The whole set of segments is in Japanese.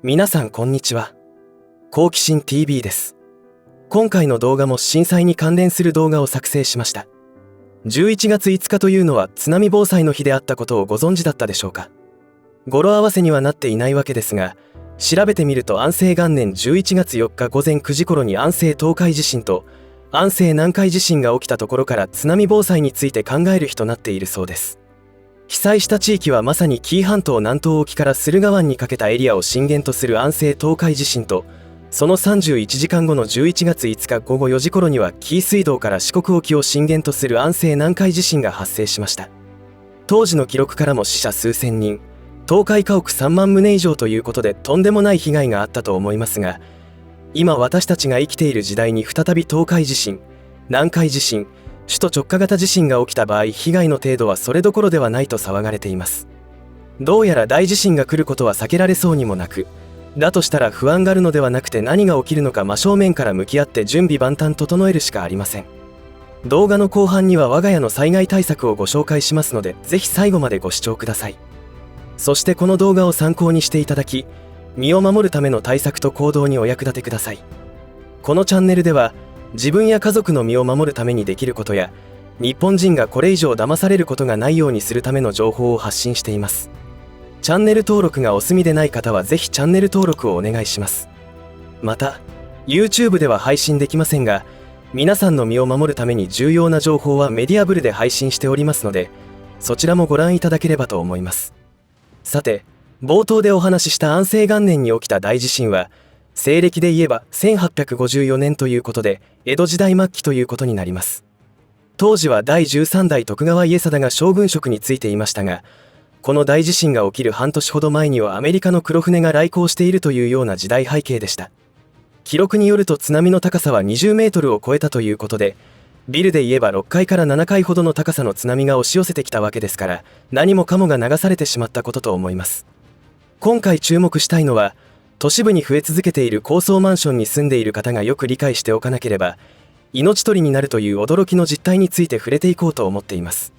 皆さんこんにちは。好奇心 TV です。今回の動画も震災に関連する動画を作成しました。11月5日というのは津波防災の日であったことをご存知だったでしょうか。語呂合わせにはなっていないわけですが、調べてみると安政元年11月4日午前9時頃に安政東海地震と安政南海地震が起きたところから津波防災について考える日となっているそうです。被災した地域はまさに紀伊半島南東沖から駿河湾にかけたエリアを震源とする安政東海地震と、その31時間後の11月5日午後4時頃には紀伊水道から四国沖を震源とする安政南海地震が発生しました。当時の記録からも死者数千人、倒壊家屋3万棟以上ということでとんでもない被害があったと思いますが、今私たちが生きている時代に再び東海地震、南海地震、首都直下型地震が起きた場合、被害の程度はそれどころではないと騒がれています。どうやら大地震が来ることは避けられそうにもなく、だとしたら不安があるのではなくて何が起きるのか真正面から向き合って準備万端整えるしかありません。動画の後半には我が家の災害対策をご紹介しますので、ぜひ最後までご視聴ください。そしてこの動画を参考にしていただき、身を守るための対策と行動にお役立てください。このチャンネルでは自分や家族の身を守るためにできることや、日本人がこれ以上騙されることがないようにするための情報を発信しています。チャンネル登録がお済みでない方はぜひチャンネル登録をお願いします。また YouTube では配信できませんが、皆さんの身を守るために重要な情報はメディアブルで配信しておりますので、そちらもご覧いただければと思います。さて、冒頭でお話しした安政元年に起きた大地震は西暦で言えば1854年ということで、江戸時代末期ということになります。当時は第13代徳川家定が将軍職に就いていましたが、この大地震が起きる半年ほど前にはアメリカの黒船が来航しているというような時代背景でした。記録によると津波の高さは20メートルを超えたということで、ビルで言えば6階から7階ほどの高さの津波が押し寄せてきたわけですから、何もかもが流されてしまったことと思います。今回注目したいのは、都市部に増え続けている高層マンションに住んでいる方がよく理解しておかなければ命取りになるという驚きの実態について触れていこうと思っています。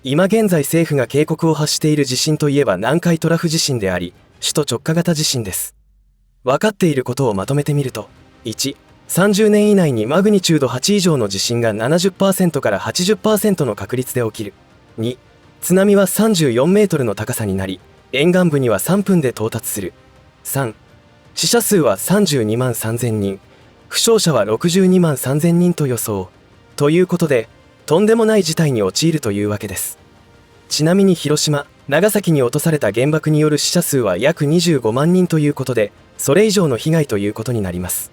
今現在政府が警告を発している地震といえば南海トラフ地震であり、首都直下型地震です。分かっていることをまとめてみると、1、30年以内にマグニチュード8以上の地震が 70% から 80% の確率で起きる。2、津波は34メートルの高さになり、沿岸部には3分で到達する。3、死者数は32万3000人、負傷者は62万3000人と予想。ということで、とんでもない事態に陥るというわけです。ちなみに広島、長崎に落とされた原爆による死者数は約25万人ということで、それ以上の被害ということになります。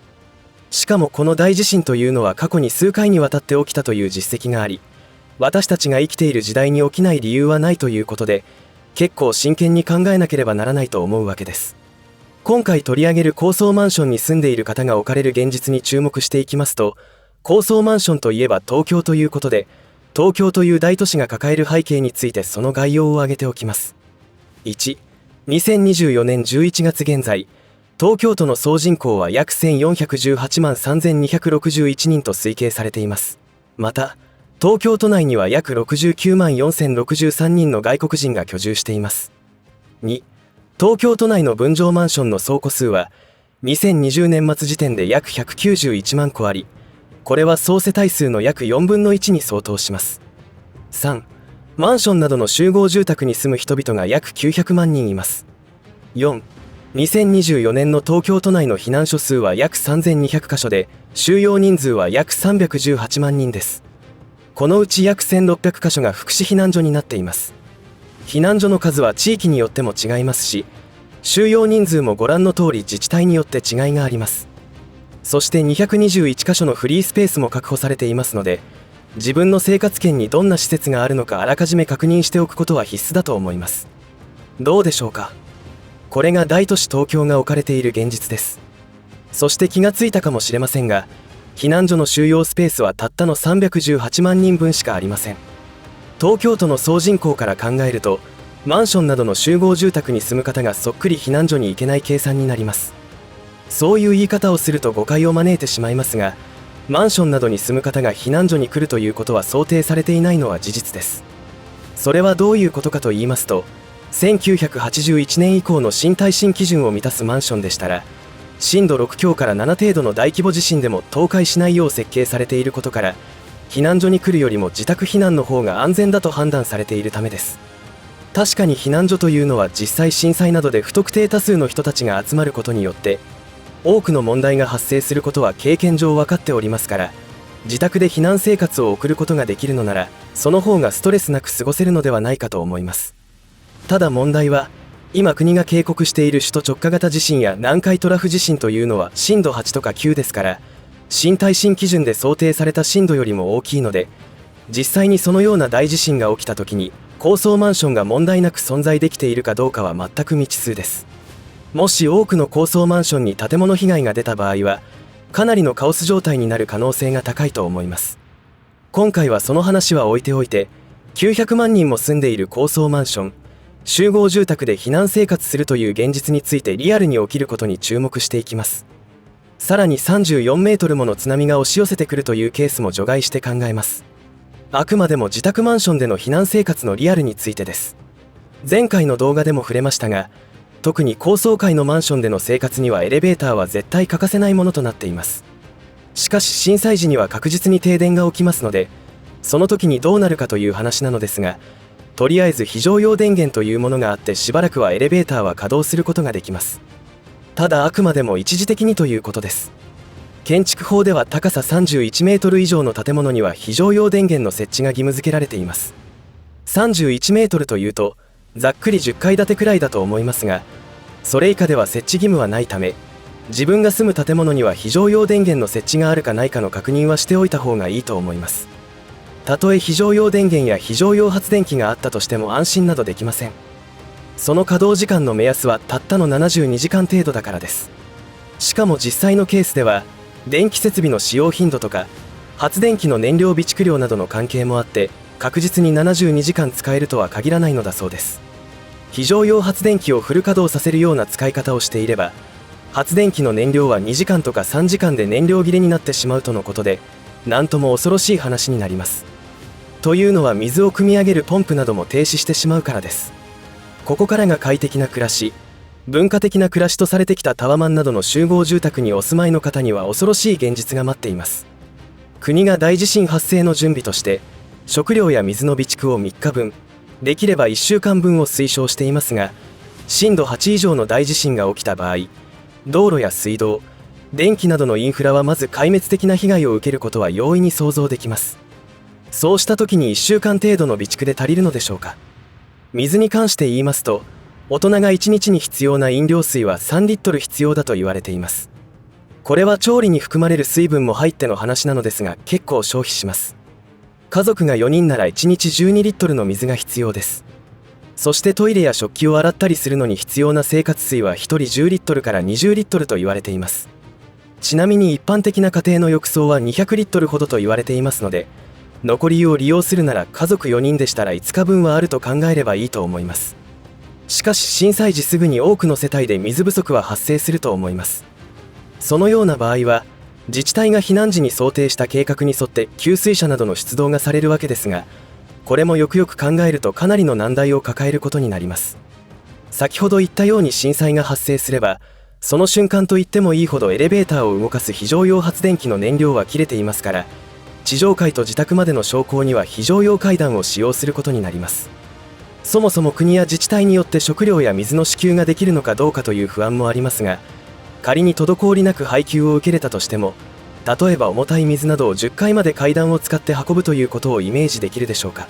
しかもこの大地震というのは過去に数回にわたって起きたという実績があり、私たちが生きている時代に起きない理由はないということで、結構真剣に考えなければならないと思うわけです。今回取り上げる高層マンションに住んでいる方が置かれる現実に注目していきますと、高層マンションといえば東京ということで、東京という大都市が抱える背景についてその概要を挙げておきます。1、2024年11月現在、東京都の総人口は約1418万3261人と推計されています。また、東京都内には約69万4063人の外国人が居住しています。2、東京都内の分譲マンションの総戸数は2020年末時点で約191万戸あり、これは総世帯数の約4分の1に相当します。3、マンションなどの集合住宅に住む人々が約900万人います。4、2024年の東京都内の避難所数は約3200カ所で、収容人数は約318万人です。このうち約1600カ所が福祉避難所になっています。避難所の数は地域によっても違いますし、収容人数もご覧の通り自治体によって違いがあります。そして221カ所のフリースペースも確保されていますので、自分の生活圏にどんな施設があるのかあらかじめ確認しておくことは必須だと思います。どうでしょうか。これが大都市東京が置かれている現実です。そして気がついたかもしれませんが、避難所の収容スペースはたったの318万人分しかありません。東京都の総人口から考えると、マンションなどの集合住宅に住む方がそっくり避難所に行けない計算になります。そういう言い方をすると誤解を招いてしまいますが、マンションなどに住む方が避難所に来るということは想定されていないのは事実です。それはどういうことかと言いますと、1981年以降の新耐震基準を満たすマンションでしたら、震度6強から7程度の大規模地震でも倒壊しないよう設計されていることから、避難所に来るよりも自宅避難の方が安全だと判断されているためです。確かに避難所というのは実際震災などで不特定多数の人たちが集まることによって多くの問題が発生することは経験上分かっておりますから、自宅で避難生活を送ることができるのならその方がストレスなく過ごせるのではないかと思います。ただ問題は、今国が警告している首都直下型地震や南海トラフ地震というのは震度8とか9ですから、新耐震基準で想定された震度よりも大きいので、実際にそのような大地震が起きた時に高層マンションが問題なく存在できているかどうかは全く未知数です。もし多くの高層マンションに建物被害が出た場合は、かなりのカオス状態になる可能性が高いと思います。今回はその話は置いておいて、900万人も住んでいる高層マンション、集合住宅で避難生活するという現実についてリアルに起きることに注目していきます。さらに34メートルもの津波が押し寄せてくるというケースも除外して考えます。あくまでも自宅マンションでの避難生活のリアルについてです。前回の動画でも触れましたが、特に高層階のマンションでの生活にはエレベーターは絶対欠かせないものとなっています。しかし震災時には確実に停電が起きますので、その時にどうなるかという話なのですが、とりあえず非常用電源というものがあってしばらくはエレベーターは稼働することができます。ただあくまでも一時的にということです。建築法では高さ31メートル以上の建物には非常用電源の設置が義務付けられています。31メートルというとざっくり10階建てくらいだと思いますが、それ以下では設置義務はないため、自分が住む建物には非常用電源の設置があるかないかの確認はしておいた方がいいと思います。たとえ非常用電源や非常用発電機があったとしても安心などできません。その稼働時間の目安はたったの72時間程度だからです。しかも実際のケースでは電気設備の使用頻度とか発電機の燃料備蓄量などの関係もあって、確実に72時間使えるとは限らないのだそうです。非常用発電機をフル稼働させるような使い方をしていれば、発電機の燃料は2時間とか3時間で燃料切れになってしまうとのことで、なんとも恐ろしい話になります。というのは水を汲み上げるポンプなども停止してしまうからです。ここからが快適な暮らし、文化的な暮らしとされてきたタワマンなどの集合住宅にお住まいの方には恐ろしい現実が待っています。国が大地震発生の準備として食料や水の備蓄を3日分、できれば1週間分を推奨していますが、震度8以上の大地震が起きた場合、道路や水道、電気などのインフラはまず壊滅的な被害を受けることは容易に想像できます。そうした時に1週間程度の備蓄で足りるのでしょうか。水に関して言いますと、大人が1日に必要な飲料水は3リットル必要だと言われています。これは調理に含まれる水分も入っての話なのですが、結構消費します。家族が4人なら1日12リットルの水が必要です。そしてトイレや食器を洗ったりするのに必要な生活水は1人10リットルから20リットルと言われています。ちなみに一般的な家庭の浴槽は200リットルほどと言われていますので、残りを利用するなら家族4人でしたら5日分はあると考えればいいと思います。しかし震災時すぐに多くの世帯で水不足は発生すると思います。そのような場合は自治体が避難時に想定した計画に沿って給水車などの出動がされるわけですが、これもよくよく考えるとかなりの難題を抱えることになります。先ほど言ったように震災が発生すれば、その瞬間と言ってもいいほどエレベーターを動かす非常用発電機の燃料は切れていますから、地上階と自宅までの昇降には非常用階段を使用することになります。そもそも国や自治体によって食料や水の支給ができるのかどうかという不安もありますが、仮に滞りなく配給を受けれたとしても、例えば重たい水などを10階まで階段を使って運ぶということをイメージできるでしょうか。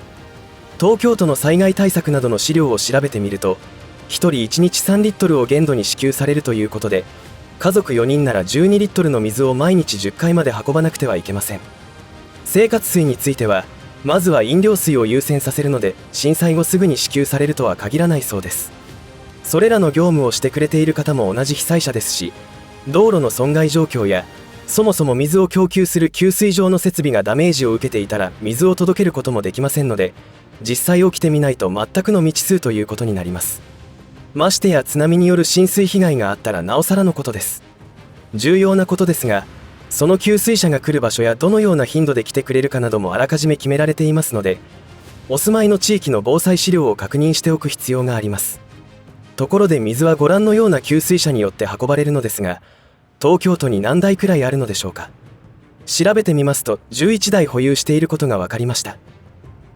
東京都の災害対策などの資料を調べてみると、1人1日3リットルを限度に支給されるということで、家族4人なら12リットルの水を毎日10階まで運ばなくてはいけません。生活水についてはまずは飲料水を優先させるので、震災後すぐに支給されるとは限らないそうです。それらの業務をしてくれている方も同じ被災者ですし、道路の損害状況やそもそも水を供給する給水場の設備がダメージを受けていたら水を届けることもできませんので、実際起きてみないと全くの未知数ということになります。ましてや津波による浸水被害があったらなおさらのことです。重要なことですが、その給水車が来る場所やどのような頻度で来てくれるかなどもあらかじめ決められていますので、お住まいの地域の防災資料を確認しておく必要があります。ところで水はご覧のような給水車によって運ばれるのですが、東京都に何台くらいあるのでしょうか。調べてみますと11台保有していることが分かりました。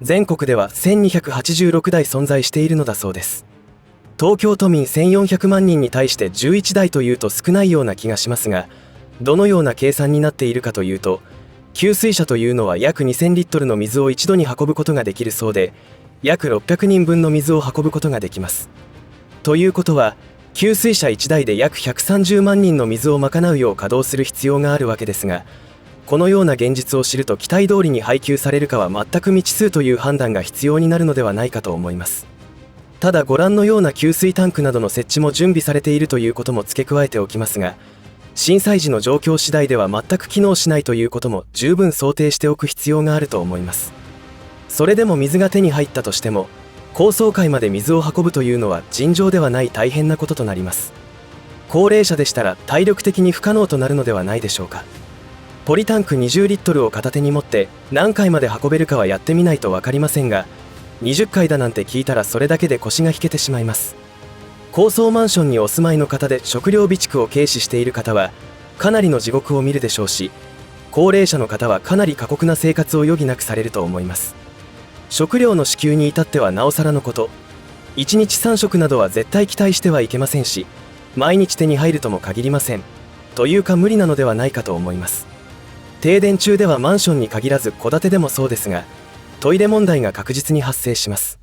全国では1286台存在しているのだそうです。東京都民1400万人に対して11台というと少ないような気がしますが、どのような計算になっているかというと、給水車というのは約2000リットルの水を一度に運ぶことができるそうで、約600人分の水を運ぶことができます。ということは、給水車1台で約130万人の水を賄うよう稼働する必要があるわけですが、このような現実を知ると期待通りに配給されるかは全く未知数という判断が必要になるのではないかと思います。ただご覧のような給水タンクなどの設置も準備されているということも付け加えておきますが、震災時の状況次第では全く機能しないということも十分想定しておく必要があると思います。それでも水が手に入ったとしても、高層階まで水を運ぶというのは尋常ではない大変なこととなります。高齢者でしたら体力的に不可能となるのではないでしょうか。ポリタンク20リットルを片手に持って何回まで運べるかはやってみないと分かりませんが、20回だなんて聞いたらそれだけで腰が引けてしまいます。高層マンションにお住まいの方で食料備蓄を軽視している方はかなりの地獄を見るでしょうし、高齢者の方はかなり過酷な生活を余儀なくされると思います。食料の支給に至ってはなおさらのこと、1日3食などは絶対期待してはいけませんし、毎日手に入るとも限りません。というか無理なのではないかと思います。停電中ではマンションに限らず戸建てでもそうですが、トイレ問題が確実に発生します。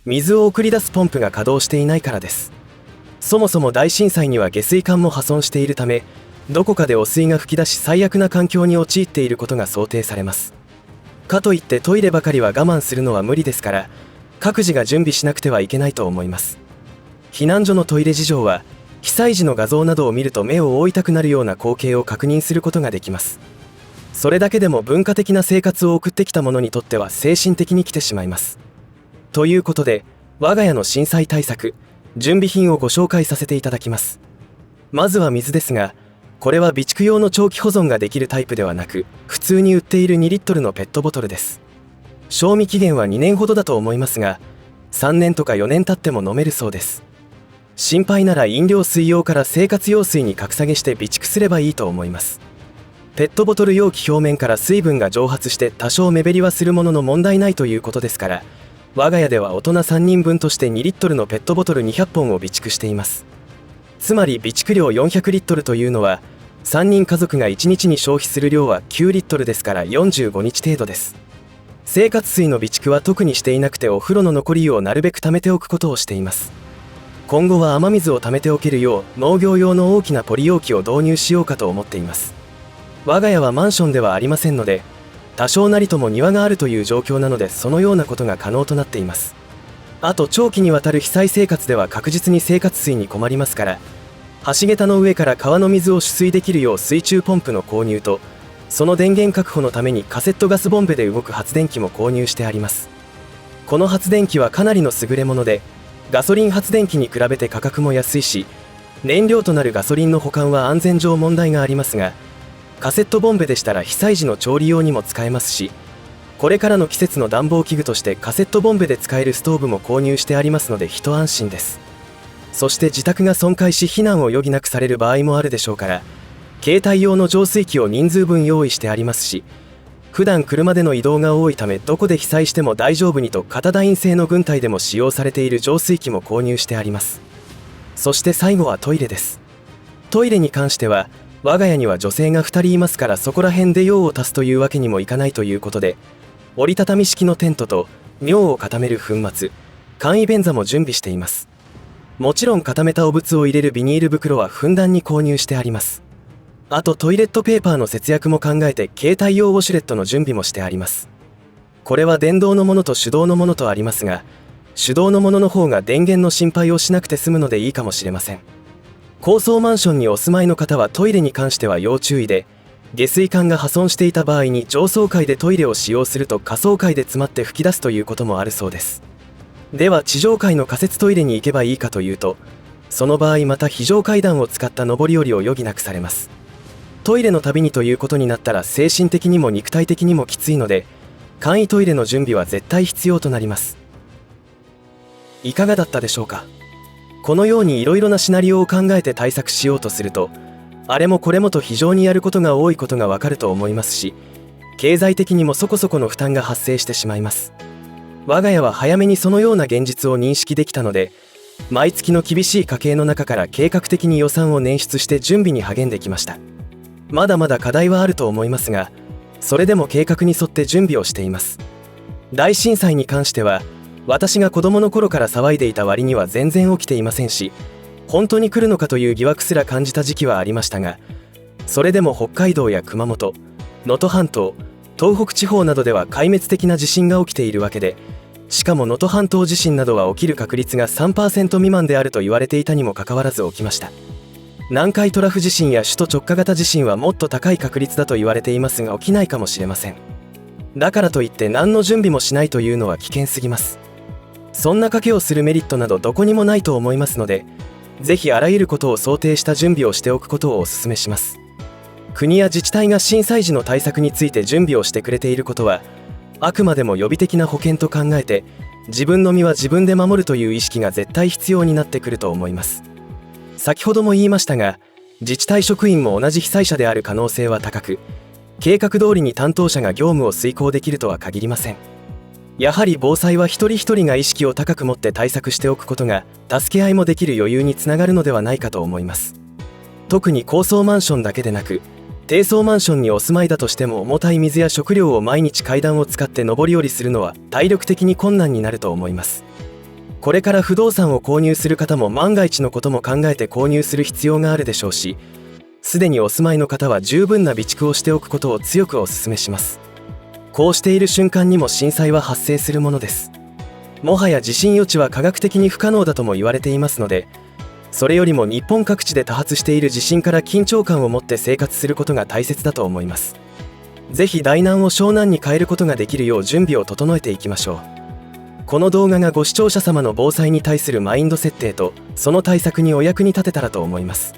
水を送り出すポンプが稼働していないからです。そもそも大震災には下水管も破損しているため、どこかで汚水が噴き出し最悪な環境に陥っていることが想定されます。かといってトイレばかりは我慢するのは無理ですから、各自が準備しなくてはいけないと思います。避難所のトイレ事情は被災時の画像などを見ると目を覆いたくなるような光景を確認することができます。それだけでも文化的な生活を送ってきた者にとっては精神的に来てしまいます。ということで、我が家の震災対策準備品をご紹介させていただきます。まずは水ですが、これは備蓄用の長期保存ができるタイプではなく、普通に売っている2リットルのペットボトルです。賞味期限は2年ほどだと思いますが、3年とか4年経っても飲めるそうです。心配なら飲料水用から生活用水に格下げして備蓄すればいいと思います。ペットボトル容器表面から水分が蒸発して多少目減りはするものの問題ないということですから、我が家では大人3人分として2リットルのペットボトル200本を備蓄しています。つまり備蓄量400リットルというのは、3人家族が1日に消費する量は9リットルですから45日程度です。生活水の備蓄は特にしていなくて、お風呂の残り湯をなるべく貯めておくことをしています。今後は雨水を貯めておけるよう農業用の大きなポリ容器を導入しようかと思っています。我が家はマンションではありませんので、多少なりとも庭があるという状況なので、そのようなことが可能となっています。あと長期にわたる被災生活では確実に生活水に困りますから、橋桁の上から川の水を取水できるよう水中ポンプの購入と、その電源確保のためにカセットガスボンベで動く発電機も購入してあります。この発電機はかなりの優れもので、ガソリン発電機に比べて価格も安いし、燃料となるガソリンの保管は安全上問題がありますが、カセットボンベでしたら被災時の調理用にも使えますし、これからの季節の暖房器具としてカセットボンベで使えるストーブも購入してありますので一安心です。そして自宅が損壊し避難を余儀なくされる場合もあるでしょうから、携帯用の浄水器を人数分用意してありますし、普段車での移動が多いためどこで被災しても大丈夫にと型ダイン製の軍隊でも使用されている浄水器も購入してあります。そして最後はトイレです。トイレに関しては我が家には女性が2人いますから、そこら辺で用を足すというわけにもいかないということで、折りたたみ式のテントと尿を固める粉末、簡易便座も準備しています。もちろん固めたお物を入れるビニール袋はふんだんに購入してあります。あとトイレットペーパーの節約も考えて携帯用ウォシュレットの準備もしてあります。これは電動のものと手動のものとありますが、手動のものの方が電源の心配をしなくて済むのでいいかもしれません。高層マンションにお住まいの方はトイレに関しては要注意で、下水管が破損していた場合に上層階でトイレを使用すると下層階で詰まって噴き出すということもあるそうです。では地上階の仮設トイレに行けばいいかというと、その場合また非常階段を使った上り下りを余儀なくされます。トイレの旅にということになったら精神的にも肉体的にもきついので、簡易トイレの準備は絶対必要となります。いかがだったでしょうか。このようにいろいろなシナリオを考えて対策しようとすると、あれもこれもと非常にやることが多いことがわかると思いますし、経済的にもそこそこの負担が発生してしまいます。我が家は早めにそのような現実を認識できたので、毎月の厳しい家計の中から計画的に予算を捻出して準備に励んできました。まだまだ課題はあると思いますが、それでも計画に沿って準備をしています。大震災に関しては、私が子供の頃から騒いでいた割には全然起きていませんし、本当に来るのかという疑惑すら感じた時期はありましたが、それでも北海道や熊本、能登半島、東北地方などでは壊滅的な地震が起きているわけで、しかも能登半島地震などは起きる確率が 3% 未満であると言われていたにもかかわらず起きました。南海トラフ地震や首都直下型地震はもっと高い確率だと言われていますが起きないかもしれません。だからといって何の準備もしないというのは危険すぎます。そんな賭けをするメリットなどどこにもないと思いますので、ぜひあらゆることを想定した準備をしておくことをお勧めします。国や自治体が震災時の対策について準備をしてくれていることは、あくまでも予備的な保険と考えて、自分の身は自分で守るという意識が絶対必要になってくると思います。先ほども言いましたが、自治体職員も同じ被災者である可能性は高く、計画通りに担当者が業務を遂行できるとは限りません。やはり防災は一人一人が意識を高く持って対策しておくことが、助け合いもできる余裕につながるのではないかと思います。特に高層マンションだけでなく、低層マンションにお住まいだとしても、重たい水や食料を毎日階段を使って上り下りするのは体力的に困難になると思います。これから不動産を購入する方も万が一のことも考えて購入する必要があるでしょうし、すでにお住まいの方は十分な備蓄をしておくことを強くお勧めします。こうしている瞬間にも震災は発生するものです。もはや地震予知は科学的に不可能だとも言われていますので、それよりも日本各地で多発している地震から緊張感を持って生活することが大切だと思います。ぜひ大難を小難に変えることができるよう準備を整えていきましょう。この動画がご視聴者様の防災に対するマインド設定とその対策にお役に立てたらと思います。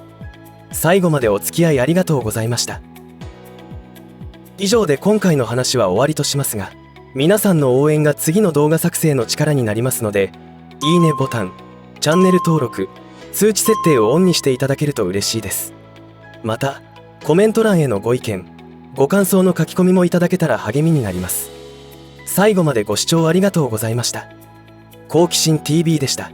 最後までお付き合いありがとうございました。以上で今回の話は終わりとしますが、皆さんの応援が次の動画作成の力になりますので、いいねボタン、チャンネル登録、通知設定をオンにしていただけると嬉しいです。また、コメント欄へのご意見、ご感想の書き込みもいただけたら励みになります。最後までご視聴ありがとうございました。好奇心 TV でした。